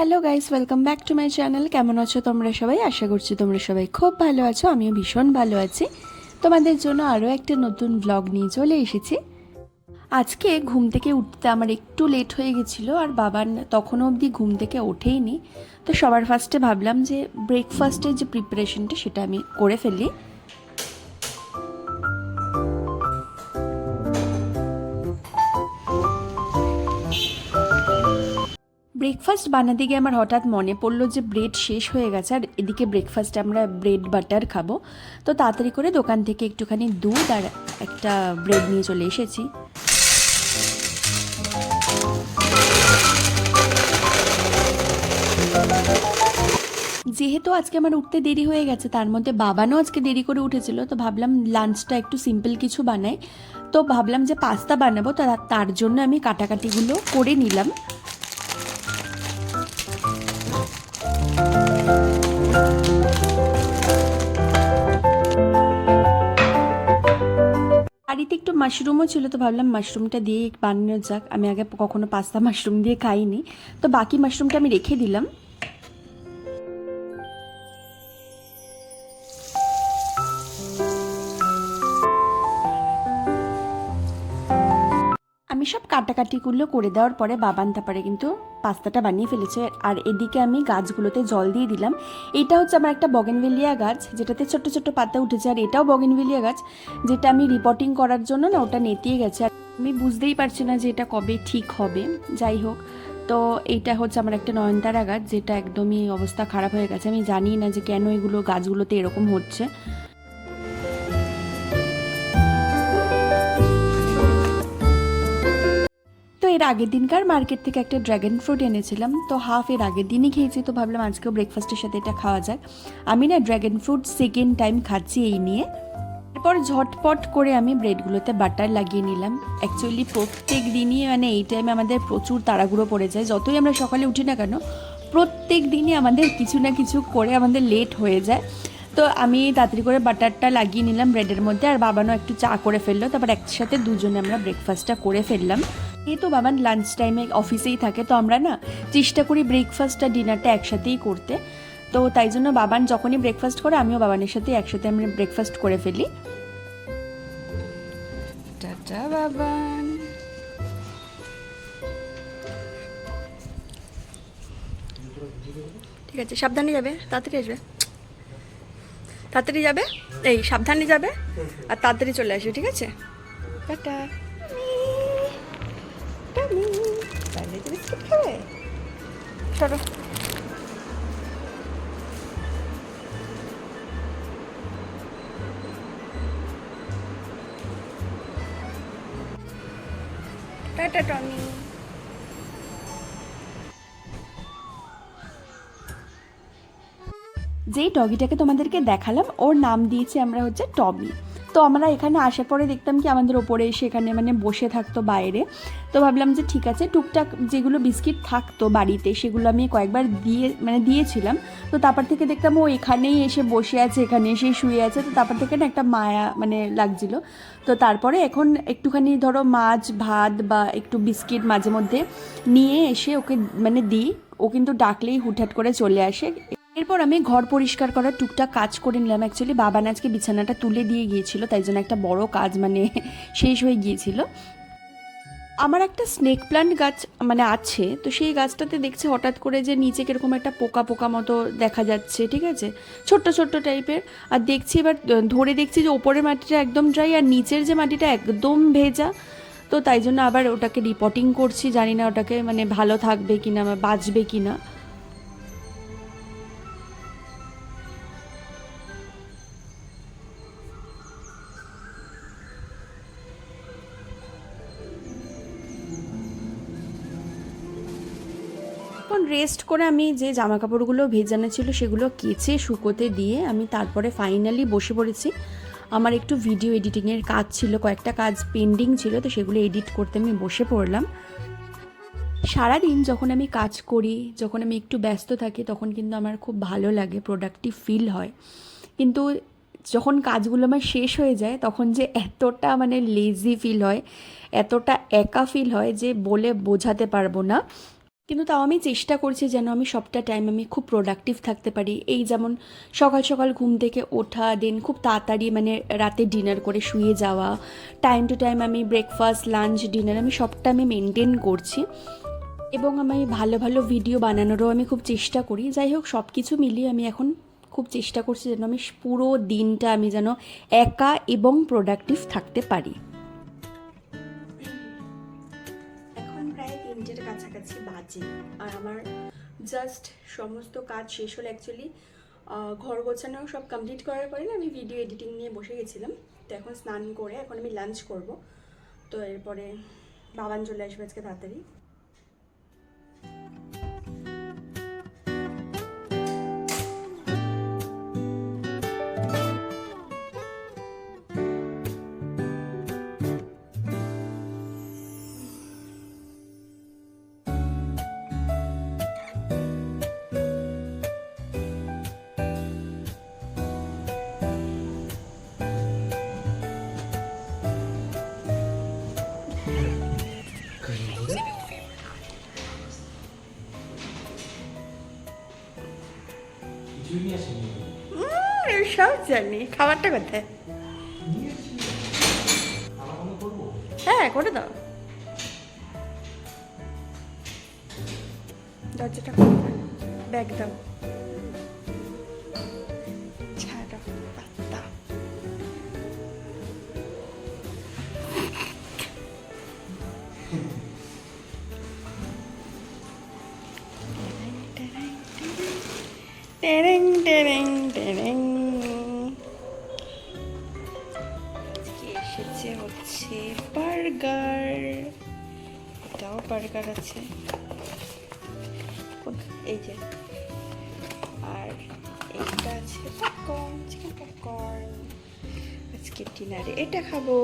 Hello guys, welcome back to my channel. কেমন আছো তোমরা সবাই? আশা করছি তোমরা সবাই খুব ভালো আছো। আমিও ভীষণ ভালো আছি। তোমাদের জন্য আরও একটা নতুন ব্লগ নিয়ে চলে এসেছি। আজকে ঘুম থেকে উঠতে আমার একটু লেট হয়ে গেছিলো, আর বাবার তখনও অবধি ঘুম থেকে ওঠেইনি। তো সবার ফার্স্টে ভাবলাম যে ব্রেকফাস্টের যে প্রিপারেশনটা সেটা আমি করে ফেলি। ব্রেকফাস্ট বানাতে গিয়ে আমার হঠাৎ মনে পড়লো যে ব্রেড শেষ হয়ে গেছে, আর এদিকে ব্রেকফাস্টে আমরা ব্রেড বাটার খাবো। তো তাড়াতাড়ি করে দোকান থেকে একটুখানি দুধ আর একটা ব্রেড নিয়ে চলে এসেছি। যেহেতু আজকে আমার উঠতে দেরি হয়ে গেছে, তার মধ্যে বাবানও আজকে দেরি করে উঠেছিল, তো ভাবলাম লাঞ্চটা একটু সিম্পল কিছু বানাই। তো ভাবলাম যে পাস্তা বানাবো, তার জন্য আমি কাটাকাটিগুলো করে নিলাম। বাড়িতে একটু মাশরুমও ছিল, তো ভাবলাম মাশরুমটা দিয়ে বানানো যাক। আমি আগে কখনো পাস্তা মাশরুম দিয়ে খাইনি, তো বাকি মাশরুমটা আমি রেখে দিলাম। আমি সব কাটাকাটিগুলো করে দেওয়ার পরে বাবান তারপরে কিন্তু পাস্তাটা বানিয়ে ফেলেছে। আর এদিকে আমি গাছগুলোতে জল দিয়ে দিলাম। এইটা হচ্ছে আমার একটা বগেনভেলিয়া গাছ, যেটাতে ছোট্ট ছোট্ট পাতা উঠেছে, আর এটাও বগেনভেলিয়া গাছ, যেটা আমি রিপোর্টিং করার জন্য না ওটা নেতিয়ে গেছে। আর আমি বুঝতেই পারছি না যে এটা কবে ঠিক হবে। যাই হোক, তো এইটা হচ্ছে আমার একটা নয়নতারা গাছ, যেটা একদমই অবস্থা খারাপ হয়ে গেছে। আমি জানি না যে কেন এগুলো গাছগুলোতে এরকম হচ্ছে। তো এর আগের দিনকার মার্কেট থেকে একটা ড্র্যাগন ফ্রুট এনেছিলাম, তো হাফ এর আগের দিনই খেয়েছি, তো ভাবলাম আজকেও ব্রেকফাস্টের সাথে এটা খাওয়া যাক। আমি না ড্র্যাগন ফ্রুট সেকেন্ড টাইম খাচ্ছি এই নিয়ে। এরপর ঝটপট করে আমি ব্রেডগুলোতে বাটার লাগিয়ে নিলাম। অ্যাকচুয়ালি প্রত্যেক দিনই এই টাইমে আমাদের প্রচুর তাড়াহুড়ো পড়ে যায়, যতই আমরা সকালে উঠি না কেন প্রত্যেক দিনই আমাদের কিছু না কিছু করে আমাদের লেট হয়ে যায়। তো আমি তাড়াতাড়ি করে বাটারটা লাগিয়ে নিলাম ব্রেডের মধ্যে, আর বাবানও একটু চা করে ফেললো। তারপর একসাথে দুজনে আমরা ব্রেকফাস্টটা করে ফেললাম। তো বাবান লাঞ্চ টাইমে অফিসেই থাকে, তো আমরা না চেষ্টা করি ব্রেকফাস্ট আর ডিনারটা একসাথেই করতে। তো তাই জন্য বাবান যখনই ব্রেকফাস্ট করে আমিও বাবানের সাথে একসাথে আমরা ব্রেকফাস্ট করে ফেলি। টাটা বাবান। ঠিক আছে, সাবধানে যাবে, তাড়াতাড়ি আসবে, তাড়াতাড়ি যাবে, এই সাবধানে যাবে আর তাড়াতাড়ি চলে আসবে, ঠিক আছে? টাটা। বিস্কিট খাবে? সরো। টাটা টমি। যেই ডগিটাকে তোমাদেরকে দেখালাম ওর নাম দিয়েছি আমরা হচ্ছে টমি। তো আমরা এখানে আসার পরে দেখতাম কি আমাদের ওপরে এসে এখানে বসে থাকতো বাইরে। তো ভাবলাম যে ঠিক আছে, টুকটাক যেগুলো বিস্কিট থাকতো বাড়িতে সেগুলো আমি কয়েকবার দিয়েছিলাম। তো তারপর থেকে দেখতাম ও এখানেই এসে বসে আছে, এখানে এসেই শুয়ে আছে। তো তারপর থেকে না একটা মায়া লাগছিল। তো তারপরে এখন একটুখানি ধরো মাছ ভাত বা একটু বিস্কিট মাঝে মধ্যে নিয়ে এসে ওকে দিই। ও কিন্তু ডাকলেই হুটহাট করে চলে আসে। এরপর আমি ঘর পরিষ্কার করার টুকটাক কাজ করে নিলাম। অ্যাকচুয়ালি বাবান আজকে বিছানাটা তুলে দিয়ে গিয়েছিল, তাই জন্য একটা বড় কাজ শেষ হয়ে গিয়েছিল। আমার একটা স্নেক প্ল্যান্ট গাছ আছে, তো সেই গাছটাতে দেখছি হঠাৎ করে যে নিচে কীরকম একটা পোকা পোকা মতো দেখা যাচ্ছে, ঠিক আছে, ছোট্ট ছোট্ট টাইপের। আর দেখছি এবার ধরে দেখছি যে ওপরের মাটিটা একদম ড্রাই আর নিচের যে মাটিটা একদম ভেজা। তো তাই জন্য আবার ওটাকে রিপোর্টিং করছি, জানি না ওটাকে ভালো থাকবে কিনা বা বাঁচবে কিনা। এখন রেস্ট করে আমি যে জামা কাপড়গুলো ভেজানো ছিল সেগুলো কেচে শুকোতে দিয়ে আমি তারপরে ফাইনালি বসে পড়েছি। আমার একটু ভিডিও এডিটিংয়ের কাজ ছিল, কয়েকটা কাজ পেন্ডিং ছিল, তো সেগুলো এডিট করতে আমি বসে পড়লাম। সারাদিন যখন আমি কাজ করি, যখন আমি একটু ব্যস্ত থাকি, তখন কিন্তু আমার খুব ভালো লাগে, প্রোডাক্টিভ ফিল হয়। কিন্তু যখন কাজগুলো আমার শেষ হয়ে যায় তখন যে এতটা লেজি ফিল হয়, এতটা একা ফিল হয় যে বলে বোঝাতে পারবো না। কিন্তু তাও আমি চেষ্টা করছি যেন আমি সবটা টাইম আমি খুব প্রোডাক্টিভ থাকতে পারি। এই যেমন সকাল সকাল ঘুম থেকে ওঠা, দেন খুব তাড়াতাড়ি মানে রাতে ডিনার করে শুয়ে যাওয়া, টাইম টু টাইম আমি ব্রেকফাস্ট, লাঞ্চ, ডিনার আমি সবটা আমি মেনটেন করছি, এবং আমি ভালো ভালো ভিডিও বানানোরও আমি খুব চেষ্টা করি। যাই হোক, সব কিছু মিলিয়ে আমি এখন খুব চেষ্টা করছি যেন আমি পুরো দিনটা আমি যেন একা এবং প্রোডাক্টিভ থাকতে পারি। এখন প্রায় 3টের কাছাকাছি বাজে, আর আমার জাস্ট সমস্ত কাজ শেষ হলো। অ্যাকচুয়ালি ঘর গোছানো সব কমপ্লিট করার পরে না আমি ভিডিও এডিটিং নিয়ে বসে গেছিলাম। তো এখন স্নান করে এখন আমি লাঞ্চ করব। তো এরপরে বাবান চলে আসবে আজকে তাড়াতাড়ি। সব জানি, খাবারটা কোথায়? হ্যাঁ, করে দাও। দরজাটা খুলে দাও, ব্যাগ দাও, ছাড়ো পাত্তা। টেরেং টেরেং টেরেং। আজকে এসেছে হচ্ছে বার্গার, এটাও বার্গার আছে, এই যে, আর এইটা আছে পপকর্ন, চিকেন পপকর্ন। আজকে ডিনারে এটা খাবো।